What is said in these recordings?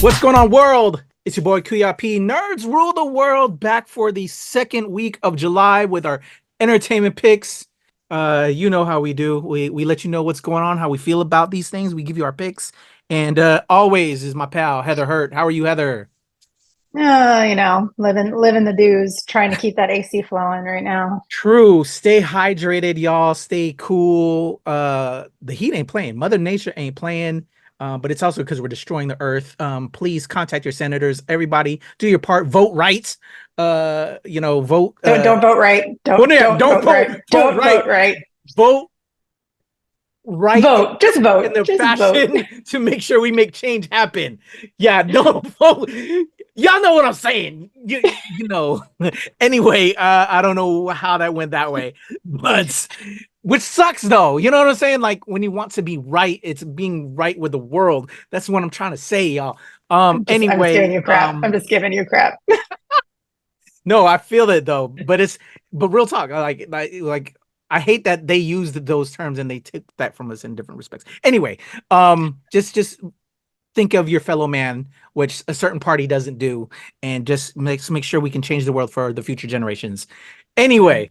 What's going on, world? It's your boy Kuya. Nerds rule the world, back for the second week of July with our entertainment picks. You know how we do. We let you know what's going on, how we feel about these things. We give you our picks. And always is my pal, Heather Hurt. How are you, Heather? Living the dues, trying to keep that AC flowing right now. True. Stay hydrated, y'all. Stay cool. The heat ain't playing. Mother Nature ain't playing. But it's also because we're destroying the earth. Please contact your senators. Everybody, do your part. Vote right. Vote. Don't vote right. Don't vote right. Don't vote right. Vote right. Vote. Just vote. In the just fashion vote. to make sure we make change happen. Yeah. Don't vote. Y'all know what I'm saying. You know. Anyway, I don't know how that went that way, but. Which sucks though, you know what I'm saying? Like when you want to be right, it's being right with the world. That's what I'm trying to say, y'all. I'm just giving you crap. I'm just giving you crap. No, I feel it though. But real talk, like I hate that they used those terms and they took that from us in different respects. Anyway, just think of your fellow man, which a certain party doesn't do, and just make sure we can change the world for the future generations. Anyway,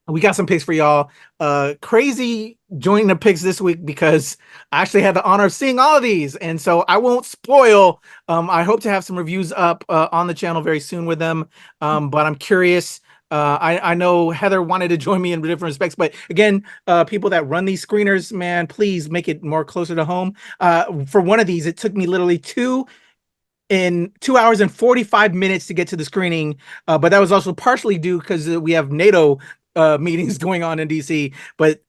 we got some picks for y'all. Crazy joining the picks this week because I actually had the honor of seeing all of these. And so I won't spoil. I hope to have some reviews up on the channel very soon with them. But I'm curious. I know Heather wanted to join me in different respects. But again, people that run these screeners, man, please make it more closer to home. For one of these, it took me literally 2 hours and 45 minutes to get to the screening. But that was also partially due because we have NATO meetings going on in DC, but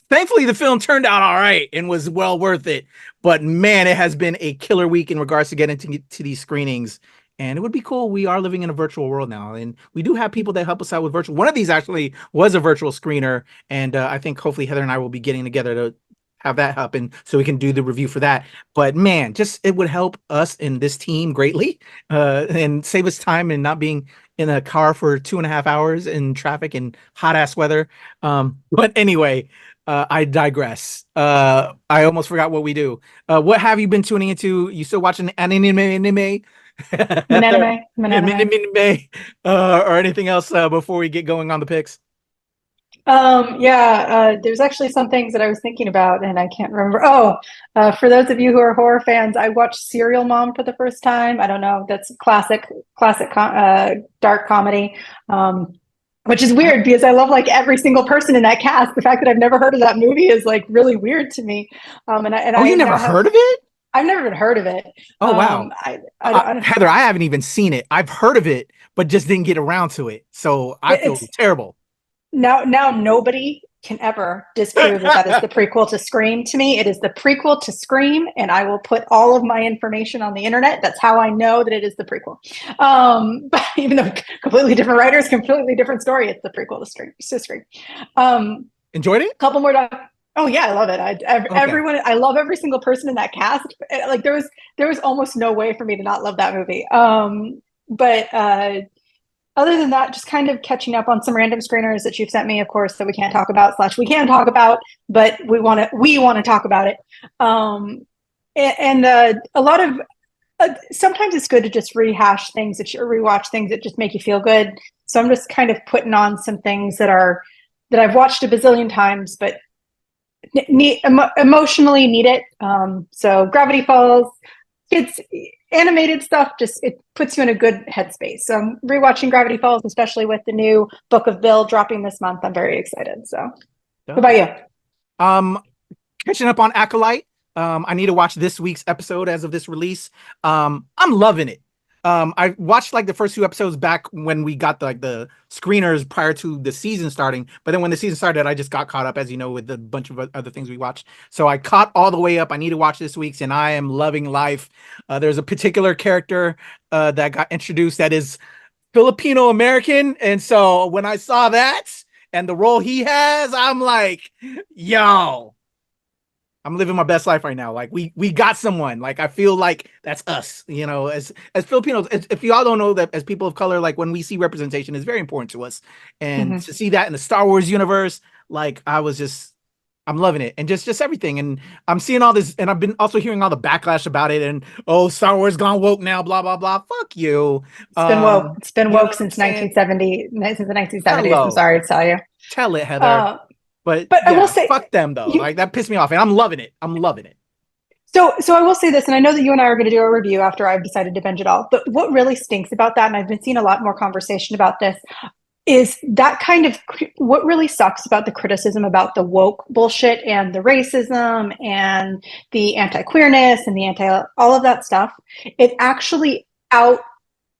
thankfully the film turned out all right and was well worth it. But man, it has been a killer week in regards to getting to these screenings, and it would be cool. We are living in a virtual world now, and we do have people that help us out with virtual. One of these actually was a virtual screener, and I think hopefully Heather and I will be getting together to have that happen so we can do the review for that. But man, just it would help us in this team greatly and save us time and not being in a car for 2.5 hours in traffic and hot ass weather. But anyway, I digress. I almost forgot what we do. What have you been tuning into? You still watching anime? Or anything else before we get going on the picks? There's actually some things that I was thinking about and I can't remember. For those of you who are horror fans, I watched Serial Mom for the first time. I don't know, that's classic dark comedy, which is weird because I love like every single person in that cast. The fact that I've never heard of that movie is like really weird to me. You never heard of it? I've never even heard of it. Oh wow. Heather, I haven't even seen it. I've heard of it, but just didn't get around to it. So I feel terrible. Now nobody can ever disprove that is the prequel to Scream to me. It is the prequel to Scream, and I will put all of my information on the internet. That's how I know that it is the prequel. But even though completely different writers, completely different story, it's the prequel to Scream. Enjoyed it? Couple more. Oh yeah, I love it. Everyone, I love every single person in that cast. Like there was almost no way for me to not love that movie. Other than that, just kind of catching up on some random screeners that you've sent me, of course, that we can't talk about / we can talk about, but we want to talk about it. A lot of sometimes it's good to just rehash things or rewatch things that just make you feel good. So I'm just kind of putting on some things that I've watched a bazillion times, but emotionally need it. So Gravity Falls, kids. Animated stuff, just it puts you in a good headspace. So I'm rewatching Gravity Falls, especially with the new Book of Bill dropping this month. I'm very excited. So what about you? Catching up on Acolyte. I need to watch this week's episode as of this release. I'm loving it. I watched like the first 2 episodes back when we got the screeners prior to the season starting, but then when the season started, I just got caught up, as you know, with a bunch of other things we watched. So I caught all the way up. I need to watch this week's, and I am loving life. There's a particular character that got introduced that is Filipino American, and so when I saw that and the role he has, I'm like, yo, I'm living my best life right now. Like we got someone. Like I feel like that's us, you know, as Filipinos. If y'all don't know that, as people of color, like when we see representation, is very important to us. And to see that in the Star Wars universe, like I was I'm loving it, and just everything. And I'm seeing all this, and I've been also hearing all the backlash about it. And Star Wars gone woke now, blah blah blah. Fuck you. It's been woke. It's been You know woke what I'm since saying? 1970, since the 1970s. I'm Hello, sorry to tell you. tell it, Heather. Uh, But but I will yeah, say, fuck them though. you, Like that pissed me off, and I'm loving it. I'm loving it. so I will say this, and I know that you and I are going to do a review after I've decided to binge it all. But what really stinks about that, and I've been seeing a lot more conversation about this, is that kind of what really sucks about the criticism about the woke bullshit and the racism and the anti-queerness and the anti all of that stuff. It actually out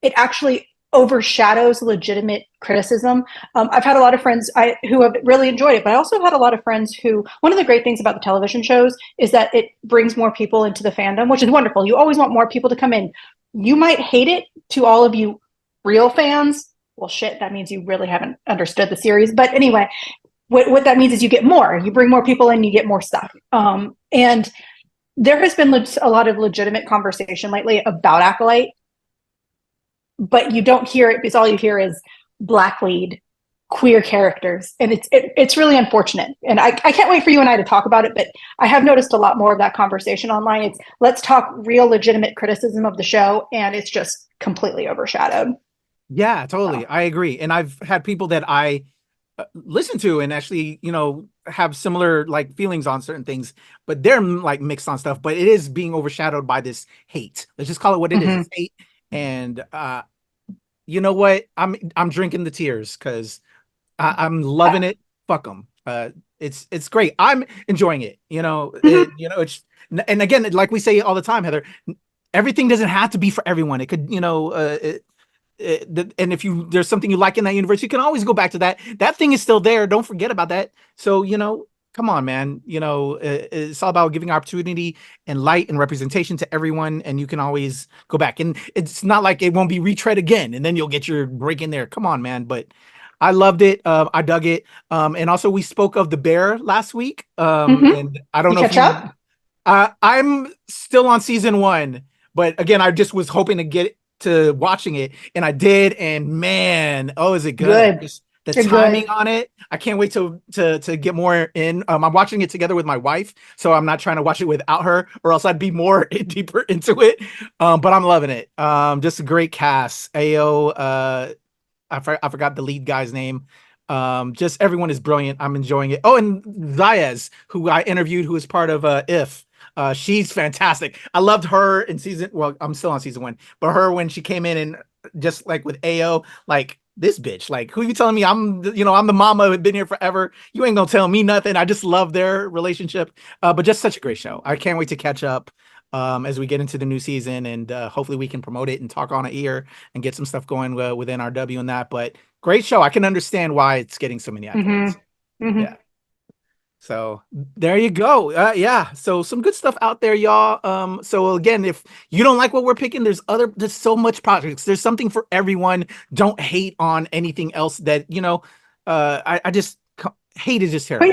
it actually overshadows legitimate criticism. I've had a lot of friends who have really enjoyed it, but I also have had a lot of friends who, one of the great things about the television shows is that it brings more people into the fandom, which is wonderful. You always want more people to come in. You might hate it, to all of you real fans. Well, shit, that means you really haven't understood the series. But anyway, what that means is you get more. You bring more people in, you get more stuff. And there has been a lot of legitimate conversation lately about Acolyte, but you don't hear it because all you hear is black lead, queer characters, and it's really unfortunate. And I can't wait for you and I to talk about it, but I have noticed a lot more of that conversation online. It's let's talk real legitimate criticism of the show, and it's just completely overshadowed. Yeah, totally. I agree. And I've had people that I listen to and actually, have similar like feelings on certain things, but they're like mixed on stuff, but it is being overshadowed by this hate. Let's just call it what it is. It's hate. And you know what? I'm drinking the tears because I'm loving it. Fuck them. It's great. I'm enjoying it. It's, and again, like we say all the time, Heather, everything doesn't have to be for everyone. It could, and if there's something you like in that universe, you can always go back to that. That thing is still there. Don't forget about that. So, come on, man. It's all about giving opportunity and light and representation to everyone. And you can always go back. And it's not like it won't be retread again. And then you'll get your break in there. Come on, man. But I loved it. I dug it. And also we spoke of The Bear last week. And I don't know if up? I'm still on season 1, but again, I just was hoping to get to watching it, and I did, and man, is it good? Just the timing on it, I can't wait to get more in. I'm watching it together with my wife, so I'm not trying to watch it without her, or else I'd be more deeper into it. But I'm loving it. Just a great cast. I forgot the lead guy's name. Just everyone is brilliant. I'm enjoying it. Oh, and Zayas, who I interviewed, who is part of If. She's fantastic. I loved her in I'm still on season 1, but her when she came in and just like with AO, like this bitch, like who you telling me I'm the mama who've been here forever. You ain't gonna tell me nothing. I just love their relationship. But just such a great show. I can't wait to catch up as we get into the new season, and hopefully we can promote it and talk on it here and get some stuff going with NRW and that. But great show. I can understand why it's getting so many accolades. Yeah. So there you go. Yeah. So some good stuff out there, y'all. So again, if you don't like what we're picking, there's so much projects. There's something for everyone. Don't hate on anything else that, I just hate is just terrible.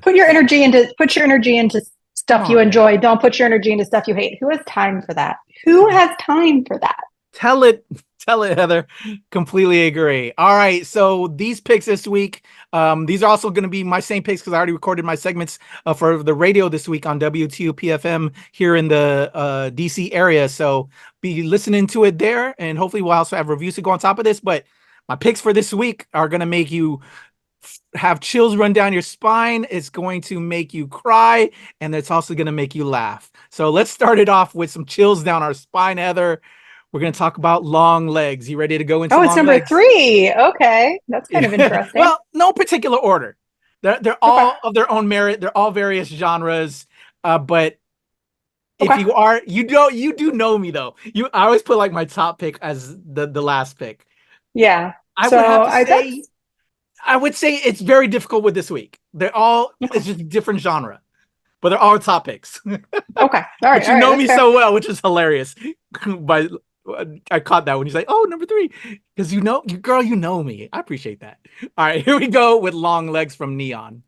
Put your energy into stuff you enjoy. Don't put your energy into stuff you hate. Who has time for that? Who has time for that? Tell it, Heather. Completely agree. All right. So these picks this week, these are also going to be my same picks because I already recorded my segments for the radio this week on WTOP-FM here in the DC area. So be listening to it there, and hopefully we'll also have reviews to go on top of this. But my picks for this week are going to make you have chills run down your spine. It's going to make you cry, and it's also going to make you laugh. So let's start it off with some chills down our spine, Heather. We're going to talk about Longlegs. You ready to go into it's number 3. Okay. That's kind of interesting. Well, no particular order. They're all of their own merit. They're all various genres. But if you do know me though. I always put like my top pick as the last pick. Yeah. I would say it's very difficult with this week. It's just a different genre, but they're all top picks. Okay. All right. But you know me so well, which is hilarious. I caught that when he's like, "Oh, number 3," because you know me. I appreciate that. All right, here we go with Longlegs from Neon.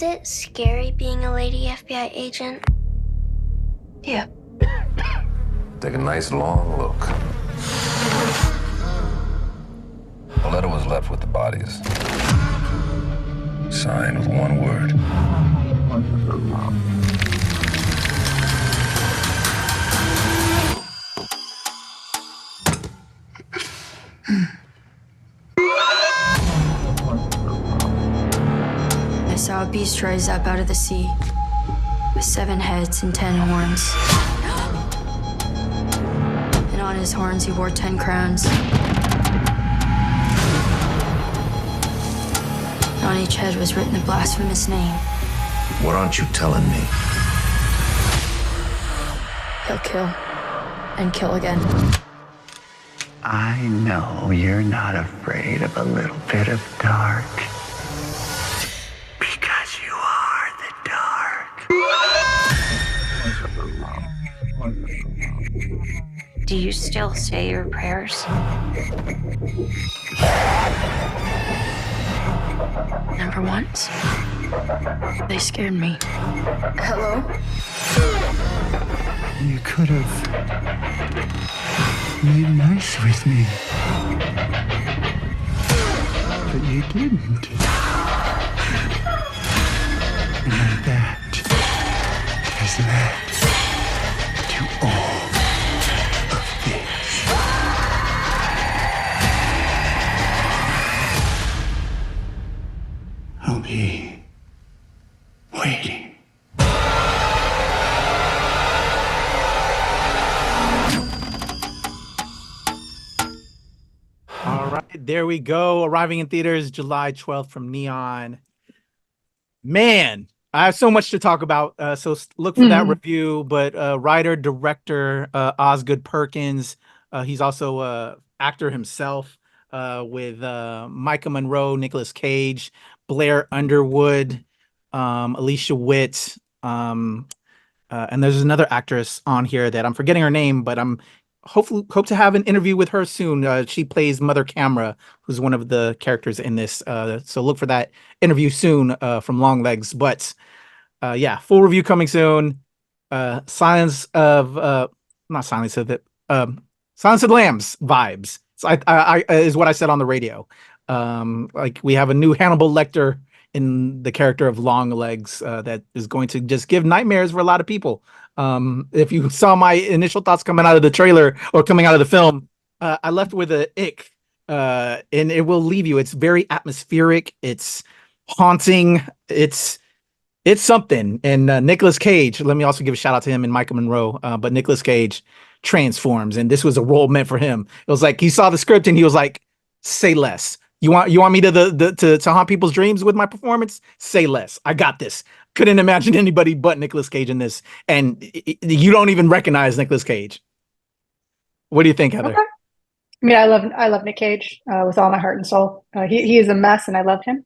Is it scary being a lady FBI agent? Yeah. Take a nice long look. A letter was left with the bodies. Signed with one word. I saw a beast rise up out of the sea with 7 heads and 10 horns. And on his horns he wore 10 crowns. On each head was written a blasphemous name. What aren't you telling me? He'll kill and kill again. I know you're not afraid of a little bit of dark. Because you are the dark. Do you still say your prayers? Never once. They scared me. Hello? You could have made nice with me. But you didn't. And that has led to all of this. I'll be waiting. All right, there we go. Arriving in theaters July 12th from Neon. Man, I have so much to talk about. So look for that review. But writer, director, Osgood Perkins. He's also a actor himself with Micah Monroe, Nicolas Cage, Blair Underwood, Alicia Witt. And there's another actress on here that I'm forgetting her name, but I'm hope to have an interview with her soon. She plays Mother Camera, who's one of the characters in this. So look for that interview soon from Longlegs. But yeah, full review coming soon. Silence of not Silence of the Silence of the Lambs vibes. So I is what I said on the radio. Like we have a new Hannibal Lecter in the character of Longlegs that is going to just give nightmares for a lot of people. If you saw my initial thoughts coming out of the trailer or coming out of the film, I left with a ick, and it will leave you. It's very atmospheric. It's haunting. It's something. And Nicolas Cage, let me also give a shout out to him and Micah Monroe. But Nicolas Cage transforms, and this was a role meant for him. It was like he saw the script and he was like, "Say less. You want me to haunt people's dreams with my performance? Say less. I got this." Couldn't imagine anybody but Nicolas Cage in this, and you don't even recognize Nicolas Cage. What do you think, Heather? Okay. I mean, I love Nick Cage with all my heart and soul. He is a mess, and I love him.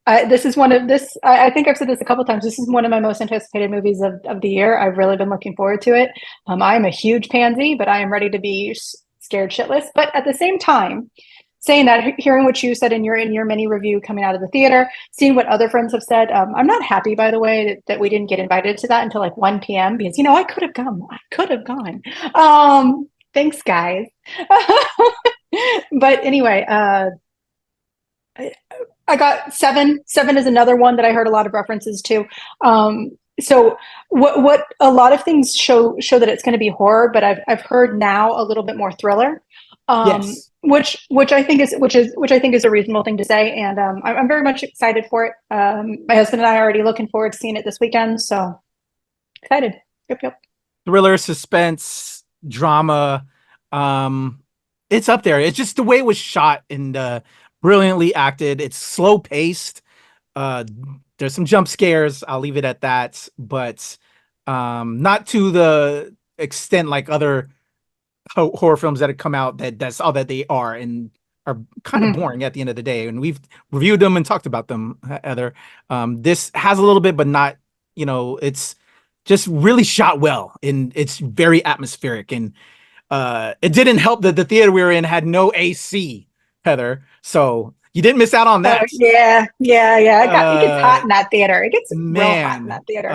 This is one of this. I think I've said this a couple of times. This is one of my most anticipated movies of the year. I've really been looking forward to it. I'm a huge pansy, but I am ready to be scared shitless. But at the same time, saying that, hearing what you said in your mini review coming out of the theater, seeing what other friends have said, I'm not happy, by the way, that we didn't get invited to that until like 1 p.m. because I could have gone. Thanks, guys. But anyway, I got Seven. Seven is another one that I heard a lot of references to. So what a lot of things show that it's going to be horror, but I've heard now a little bit more thriller. Yes. Which I think is a reasonable thing to say, and I'm very much excited for it. My husband and I are already looking forward to seeing it this weekend, so excited. Yep. Thriller, suspense, drama. It's up there. It's just the way it was shot and brilliantly acted. It's slow paced. There's some jump scares. I'll leave it at that, but not to the extent like other horror films that have come out that's all that they are and are kind of boring at the end of the day. And we've reviewed them and talked about them, Heather. This has a little bit, but not, it's just really shot well, and it's very atmospheric. And it didn't help that the theater we were in had no AC, Heather. So You didn't miss out on that. Yeah. It gets hot in that theater. It gets real hot in that theater.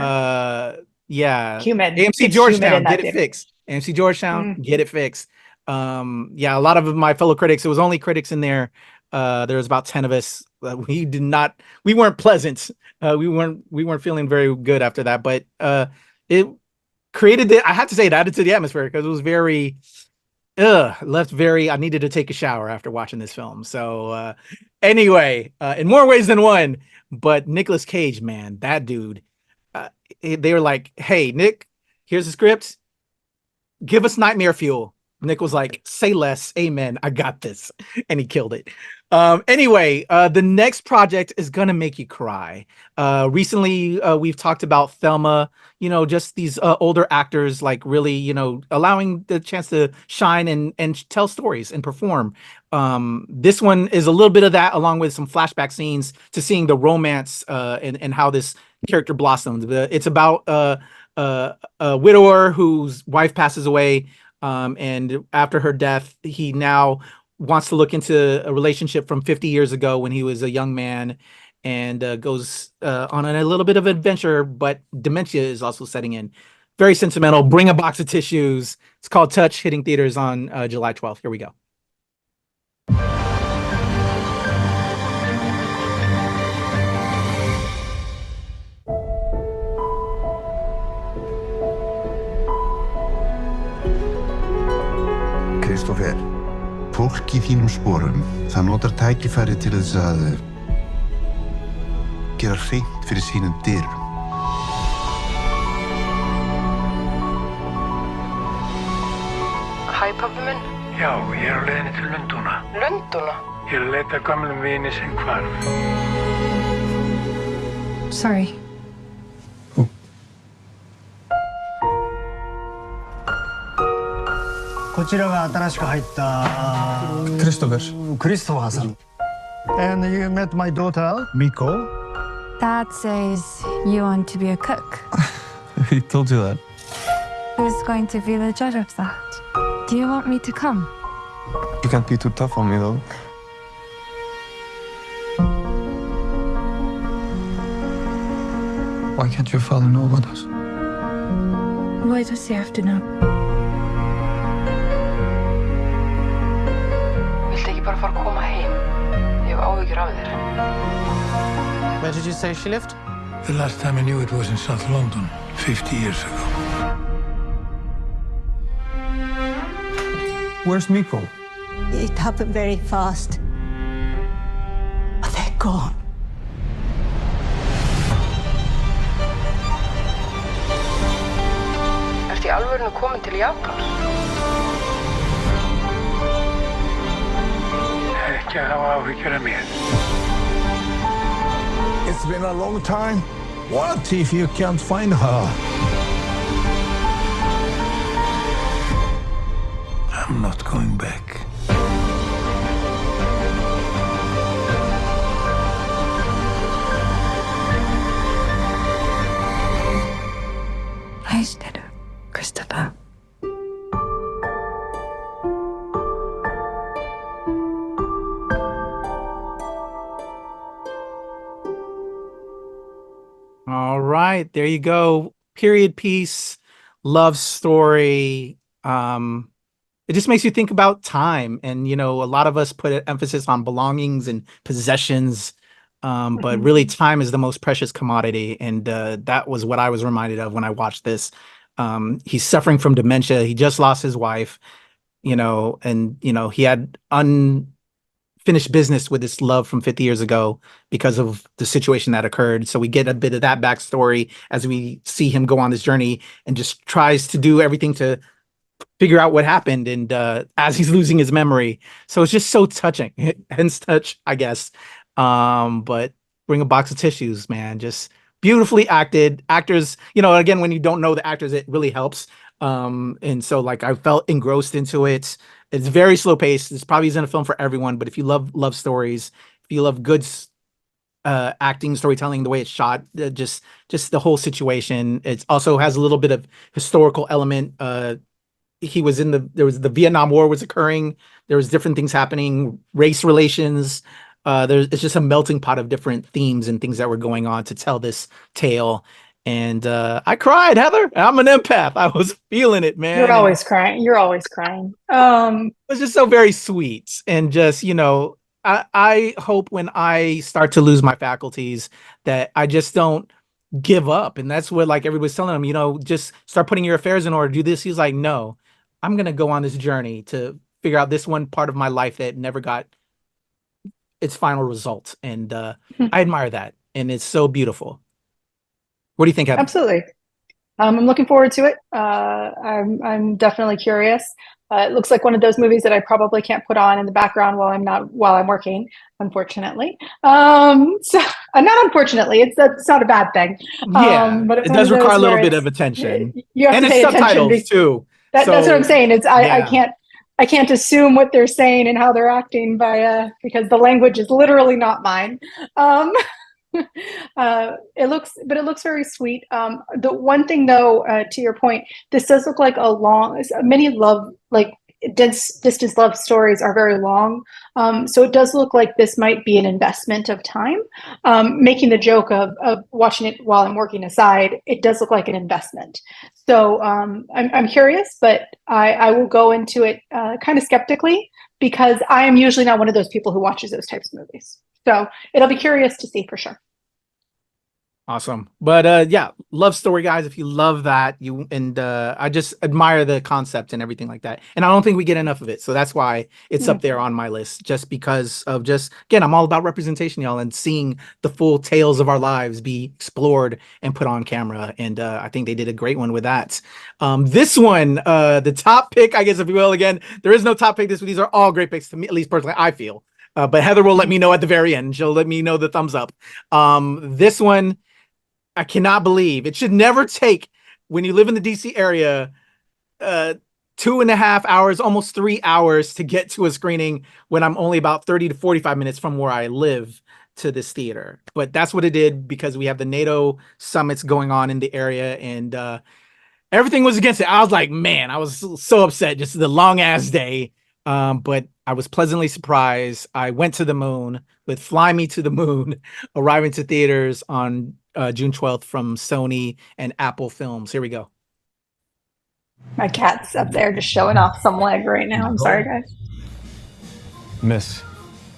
Yeah. Humid. AMC It's Georgetown, humid in get that it theater. fixed. AMC Georgetown, get it fixed. Yeah, a lot of my fellow critics, it was only critics in there. There was about 10 of us. We weren't pleasant. We weren't feeling very good after that, but it created I have to say, it added to the atmosphere because it was very I needed to take a shower after watching this film. So anyway, in more ways than one, but Nicolas Cage, man, that dude, they were like, hey, Nick, here's the script. Give us nightmare fuel. Nick was like, say less, amen, I got this. And he killed it. Anyway, the next project is gonna make you cry. Recently, we've talked about Thelma, just these older actors, like really, allowing the chance to shine and tell stories and perform. This one is a little bit of that, along with some flashback scenes to seeing the romance and how this character blossomed. It's about a widower whose wife passes away. And after her death, he now wants to look into a relationship from 50 years ago when he was a young man, and goes on a little bit of adventure, but dementia is also setting in. Very sentimental. Bring a box of tissues. It's called Touch, hitting theaters on July 12th. Here we go. Kristófer, fólk í þínum sporum, það notar tækifæri til þess að gera hreint fyrir sínum dyrum. Hæ, pabbi minn. Já, ég á leiðinni til Lundúna. Lundúna? Ég að leita að gömlum vini sem hvarf. Sorry. Christopherさん. And you met my daughter, Miko. Dad says you want to be a cook. He told you that. Who's going to be the judge of that? Do you want me to come? You can't be too tough on me, though. Why can't your father know about us? Why does he have to know? Viltu ekki bara fara að koma heim? Ég hef áhyggjur af þér. Where did you say she lived? The last time I knew it was in South London, 50 years ago. Where's Miko? It happened very fast. But they're gone. Ertu í alvörinu komin til Japans? Ekki að hafa áhyggjur af mér. It's been a long time. What if you can't find her? I'm not going back. Nice dinner, Christopher. All right, there you go. Period piece, love story. It just makes you think about time. And, a lot of us put an emphasis on belongings and possessions, but really time is the most precious commodity. And that was what I was reminded of when I watched this. He's suffering from dementia. He just lost his wife, and, he had unfinished business with his love from 50 years ago because of the situation that occurred. So we get a bit of that backstory as we see him go on this journey and just tries to do everything to figure out what happened, and as he's losing his memory. So it's just so touching. Hence touch, I guess. But bring a box of tissues, man. Just beautifully acted. Actors, again, when you don't know the actors, it really helps. And so I felt engrossed into it. It's very slow paced. This probably isn't a film for everyone, but if you love stories, if you love good acting, storytelling, the way it's shot, just the whole situation. It also has a little bit of historical element. There was the Vietnam War was occurring. There was different things happening, race relations, it's just a melting pot of different themes and things that were going on to tell this tale. And I cried, Heather. I'm an empath. I was feeling it, man. You're always crying. You're always crying. It was just so very sweet. And just, I hope when I start to lose my faculties that I just don't give up. And that's what like everybody's telling him, just start putting your affairs in order, do this. He's like, no, I'm going to go on this journey to figure out this one part of my life that never got its final result. And I admire that. And it's so beautiful. What do you think, Heather? Absolutely. I'm looking forward to it. I'm definitely curious. It looks like one of those movies that I probably can't put on in the background while I'm working, unfortunately. So not unfortunately, it's not a bad thing. Yeah, but it does require a little bit of attention. You have and to pay it's subtitles attention too. That's what I'm saying. I can't assume what they're saying and how they're acting because the language is literally not mine. It looks very sweet. The one thing though, to your point, this does look like distance love stories are very long. So it does look like this might be an investment of time. Making the joke of watching it while I'm working aside, it does look like an investment. So I'm curious, but I will go into it kind of skeptically because I am usually not one of those people who watches those types of movies. So it'll be curious to see for sure. Awesome. But yeah, love story, guys. If you love that, I just admire the concept and everything like that. And I don't think we get enough of it. So that's why it's up there on my list, just because of again, I'm all about representation, y'all, and seeing the full tales of our lives be explored and put on camera. And I think they did a great one with that. This one, the top pick, I guess, if you will, again, there is no top pick this week. These are all great picks to me, at least personally, I feel. But Heather will let me know at the very end. She'll let me know the thumbs up. This one, I cannot believe it should never take, when you live in the DC area, 2.5 hours, almost 3 hours to get to a screening when I'm only about 30 to 45 minutes from where I live to this theater. But that's what it did because we have the NATO summits going on in the area and everything was against it. I was like, man, I was so upset, just the long ass day. But I was pleasantly surprised. I went to the moon with Fly Me to the Moon, arriving to theaters on June 12th from Sony and Apple Films. Here we go. My cat's up there just showing off some leg right now. I'm sorry, guys. Miss,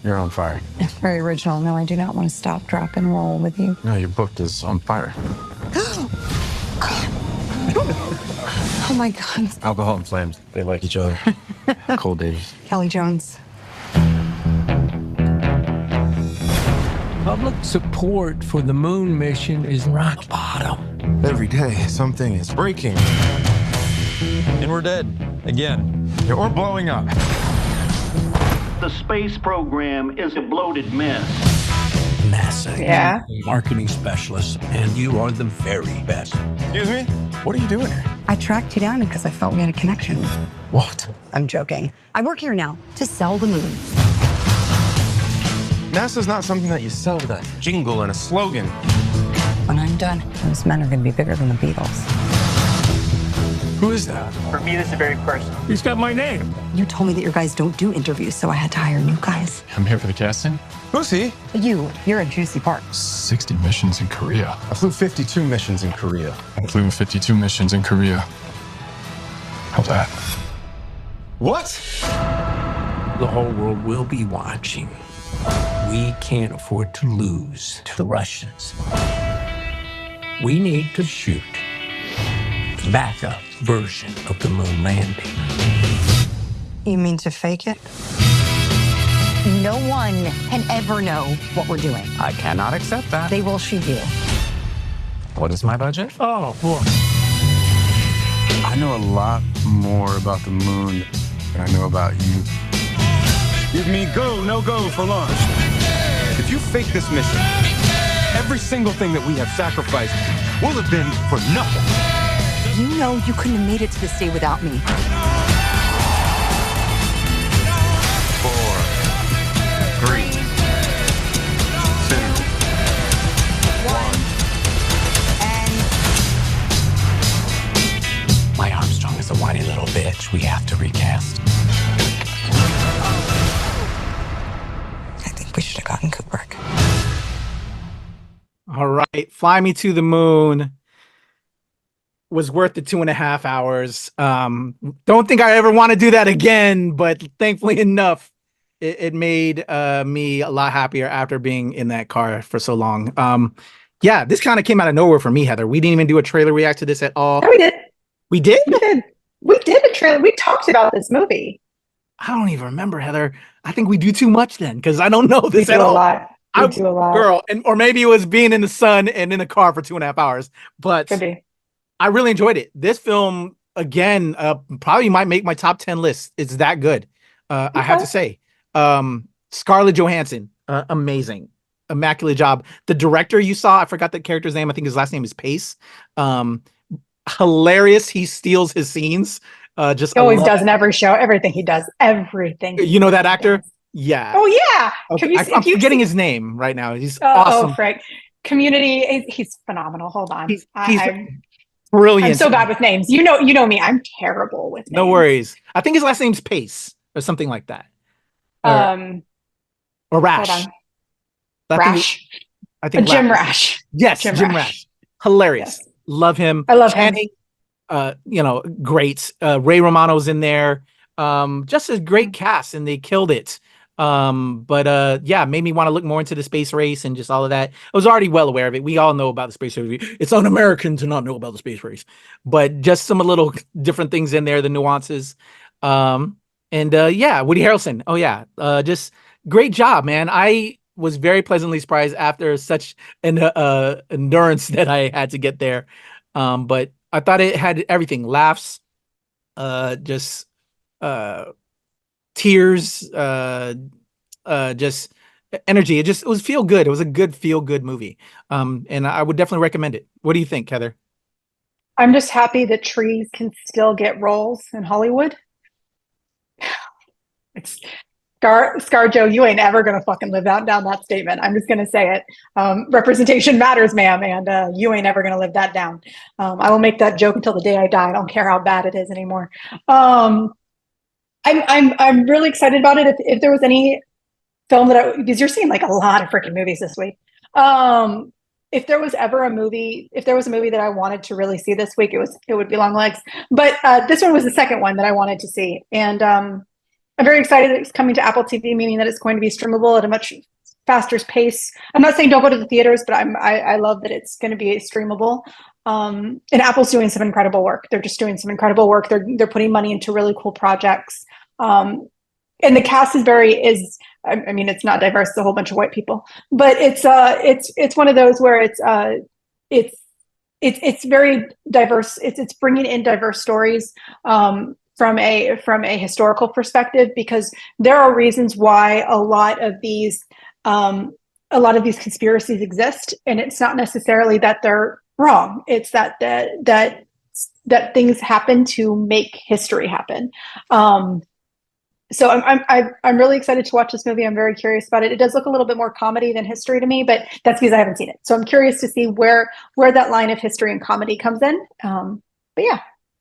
you're on fire. Very original. No, I do not want to stop, drop, and roll with you. No, your book is on fire. Oh my God. Alcohol and flames. They like each other. Cold Davis. Kelly Jones. Public support for the moon mission is rock bottom. Every day, something is breaking. And we're dead. Again. Or blowing up. The space program is a bloated mess. NASA marketing specialist, and you are the very best. Excuse me? What are you doing here? I tracked you down because I felt we had a connection. What? I'm joking. I work here now to sell the moon. NASA's not something that you sell with a jingle and a slogan. When I'm done, those men are going to be bigger than the Beatles. Who is that? For me, this is very personal. He's got my name. You told me that your guys don't do interviews, so I had to hire new guys. I'm here for the casting. Who's he? You're a juicy part. 60 missions in Korea. I flew 52 missions in Korea. I flew 52 missions in Korea. How's that? What? The whole world will be watching. We can't afford to lose to the Russians. We need to shoot the backup version of the moon landing. You mean to fake it? No one can ever know what we're doing. I cannot accept that. They will shoot you. What is my budget? Oh, boy. I know a lot more about the moon than I know about you. Give me go, no go for launch. If you fake this mission, every single thing that we have sacrificed will have been for nothing. You know you couldn't have made it to this day without me. 4, 3, 2, 1. My Armstrong is a whiny little bitch. We have to recast. I think we should have got Fly Me to the Moon was worth the 2.5 hours. Don't think I ever want to do that again, but thankfully enough, it made me a lot happier after being in that car for so long. Yeah, this kind of came out of nowhere for me, Heather. We didn't even do a trailer react to this at all. No, we did. We did? We did a trailer. We talked about this movie. I don't even remember, Heather. I think we do too much then, because I don't know this We at do a all. lot. We do a lot. Girl, or maybe it was being in the sun and in the car for 2.5 hours. But Could be. I really enjoyed it. This film, again, probably might make my top 10 list. It's that good. I have to say. Scarlett Johansson, amazing. Immaculate job. The director you saw, I forgot the character's name. I think his last name is Pace. Hilarious. He steals his scenes. He always does in every show. Everything he does. Everything. You know that actor? Yeah. Oh, yeah. Okay. I'm forgetting his name right now. He's awesome. Oh, Frank. Community. He's phenomenal. Hold on. He's brilliant. I'm so bad with names. You know me. I'm terrible with names. No worries. I think his last name's Pace or something like that. Or Rash. Hold on. I think Jim Rash. Yes, Jim Rash. Hilarious. Yes. Love him. I love him. Great. Ray Romano's in there. Just a great cast, and they killed it. Yeah, made me want to look more into the space race and just all of that. I was already well aware of it. We all know about the space race. It's un-American to not know about the space race, but just some little different things in there, the nuances. Woody Harrelson. Oh yeah. Just great job, man. I was very pleasantly surprised after such an endurance that I had to get there. But I thought it had everything: laughs, tears, just energy. It was feel good. It was a good feel good movie. And I would definitely recommend it. What do you think, Heather? I'm just happy that trees can still get roles in Hollywood. It's ScarJo, you ain't ever gonna fucking live down that statement. I'm just gonna say it. Representation matters, ma'am, and you ain't ever gonna live that down. I will make that joke until the day I die. I don't care how bad it is anymore. I'm really excited about it. If there was any film because you're seeing like a lot of freaking movies this week. If there was a movie that I wanted to really see this week, it would be Longlegs. But this one was the second one that I wanted to see, and I'm very excited that it's coming to Apple TV, meaning that it's going to be streamable at a much faster pace. I'm not saying don't go to the theaters, but I love that it's going to be streamable. And Apple's doing some incredible work. They're just doing some incredible work. They're putting money into really cool projects. And the cast is it's not diverse. It's a whole bunch of white people, but it's one of those where it's very diverse. It's bringing in diverse stories. From a historical perspective, because there are reasons why a lot of these conspiracies exist, and it's not necessarily that they're wrong. It's that things happen to make history happen. So I'm really excited to watch this movie. I'm very curious about it. It does look a little bit more comedy than history to me, but that's because I haven't seen it. So I'm curious to see where that line of history and comedy comes in. But yeah,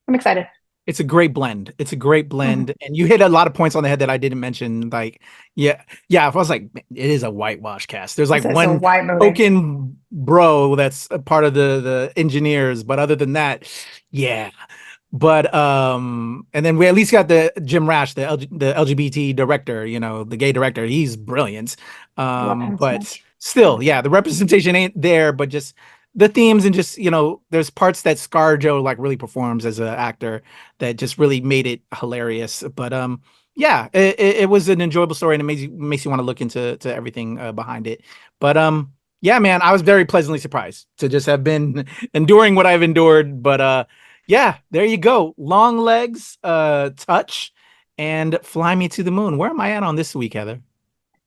I'm excited. It's a great blend. And you hit a lot of points on the head that I didn't mention. Like, yeah. If I was like, it is a whitewash cast. There's like one token bro that's a part of the engineers, but other than that, yeah. But and then we at least got the Jim Rash, the LGBT director. The gay director. He's brilliant. But still, yeah, the representation ain't there. But just the themes and just there's parts that ScarJo like really performs as an actor that just really made it hilarious. But yeah, it was an enjoyable story, and it makes you want to look into everything behind it. But yeah, man, I was very pleasantly surprised to just have been enduring what I've endured. But yeah, there you go. Longlegs, Touch, and Fly Me to the Moon. Where am I at on this week, Heather?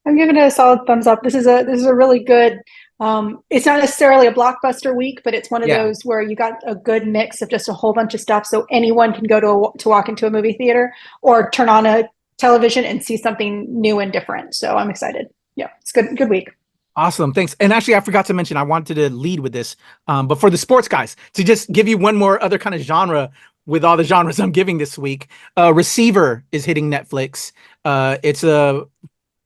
I'm giving it a solid thumbs up. This is a really good. It's not necessarily a blockbuster week, but it's one of those where you got a good mix of just a whole bunch of stuff, so anyone can go to walk into a movie theater or turn on a television and see something new and different. So I'm excited. Yeah, it's good week. Awesome, thanks. And actually, I forgot to mention, I wanted to lead with this, but for the sports guys, to just give you one more other kind of genre with all the genres I'm giving this week. Receiver is hitting Netflix. It's a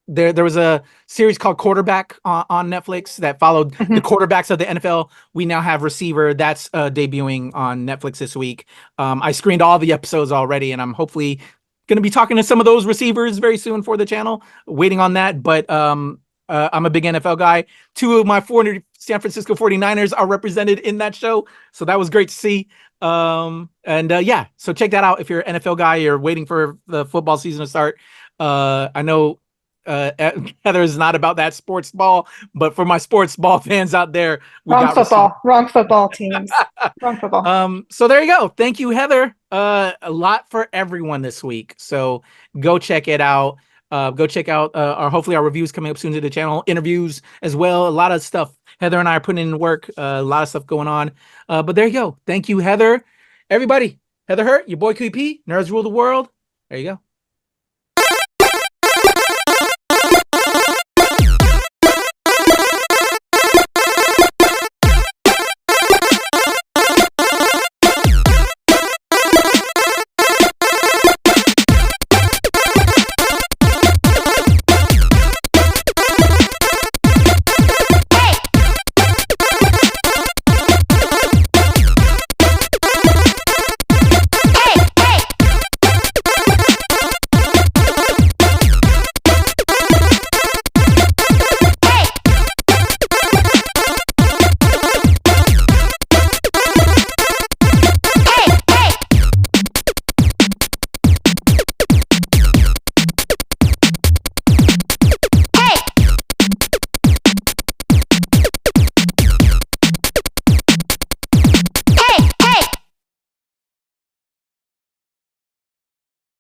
there was a series called Quarterback on Netflix that followed the quarterbacks of the NFL. We now have Receiver that's debuting on Netflix this week. I screened all the episodes already, and I'm hopefully going to be talking to some of those receivers very soon for the channel. Waiting on that, but I'm a big NFL guy. 2 of my 400 San Francisco 49ers are represented in that show, so that was great to see. Yeah, so check that out if you're an NFL guy. You're waiting for the football season to start. I know Heather is not about that sports ball, but for my sports ball fans out there, wrong football teams. Wrong football. So there you go. Thank you, Heather. A lot for everyone this week. So go check it out. Go check out hopefully our reviews coming up soon to the channel, interviews as well. A lot of stuff Heather and I are putting in work. A lot of stuff going on. But there you go. Thank you, Heather. Everybody, Heather Hurt, your boy QP, Nerds Rule the World. There you go.